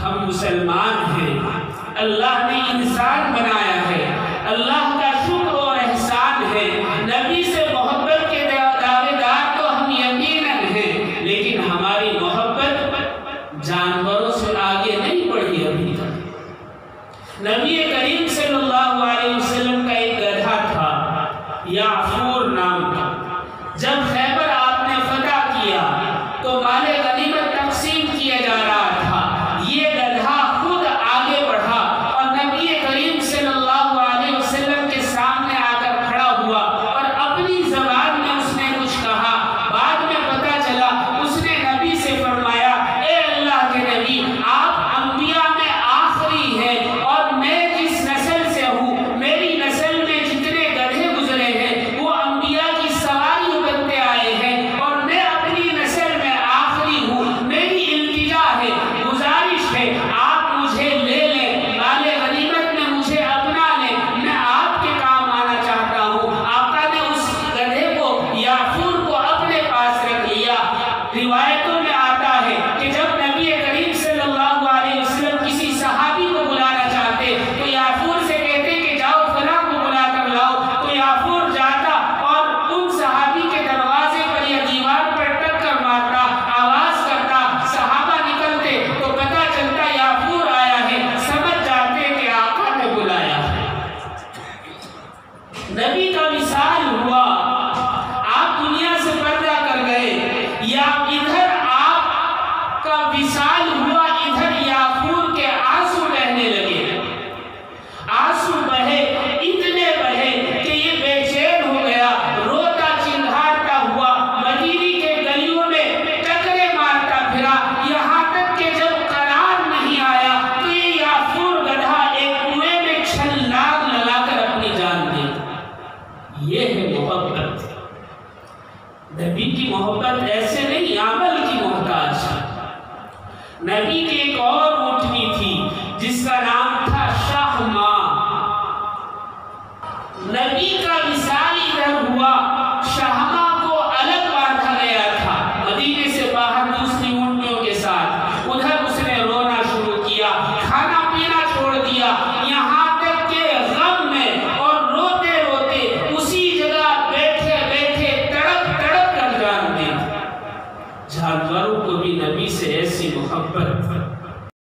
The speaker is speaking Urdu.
ہم مسلمان ہیں، اللہ نے انسان بنایا ہے، اللہ کا شکر اور احسان ہے۔ نبی سے محبت کے دعوے دار تو ہم یقیناً ہیں، لیکن ہماری محبت جانوروں سے آگے نہیں بڑھی ابھی تک۔ نبی کریم صلی اللہ علیہ وسلم کا ایک گدھا تھا یعفور نام کا۔ جب خیبر آپ نے فتح کیا تو مال غنیمت تقسیم کیا جا رہا تھا، یہ گدھا خود آگے بڑھا اور نبی کریم صلی اللہ علیہ وسلم کے سامنے آ کر کھڑا ہوا اور اپنی زبان میں اس نے کچھ کہا۔ بعد میں پتہ چلا اس نے نبی سے فرمایا، اے اللہ کے نبی، آپ انبیاء میں آخری ہیں اور میں جس نسل سے ہوں، میری نسل میں جتنے گدھے گزرے ہیں وہ انبیاء کی سواری بنتے آئے ہیں اور میں اپنی نسل میں آخری ہوں۔ میری التجا ہے، گزارش ہے، آپ مجھے لے لیں، مال غنیمت میں مجھے اپنا لیں، میں آپ کے کام آنا چاہتا ہوں۔ آقا نے اس گدھے کو یعفور کو اپنے پاس رکھ لیا۔ روایتوں میں آتا ہے کہ جب نبی کریم صلی اللہ علیہ وسلم کسی صحابی کو بلانا چاہتے تو یعفور سے کہتے کہ جاؤ فلاں کو بلا کر لاؤ، تو یعفور جاتا اور ان صحابی کے دروازے پر یا دیوار پر ٹکر مارتا، آواز کرتا، صحابہ نکلتے تو پتہ چلتا یعفور آیا ہے، سمجھ جاتے کہ آقا نے بلایا ہے۔ نبی کا وصال ہوا، آپ دنیا سے پردہ کر گئے، یا ادھر آپ کا وصال ہوا، ادھر یعفور کے آنسو بہنے لگے۔ آنسو بہے، اتنے بہے کہ یہ بے چین ہو گیا، روتا چنگھاڑتا ہوا، مدینے کے گلیوں میں ٹکرے مارتا پھرا، یہاں تک کہ جب قرار نہیں آیا تو یہ یعفور گدھا ایک کنویں میں چھلانگ لگا کر اپنی جان دے۔ یہ ہے محبت۔ نبی کی محبت ایسے نہیں، عمل کی محتاج ہے۔ نبی کی ایک اور اونٹنی تھی جس کا نام تھا شہماں۔ نبی کا وصال ادھر ہوا، شہماں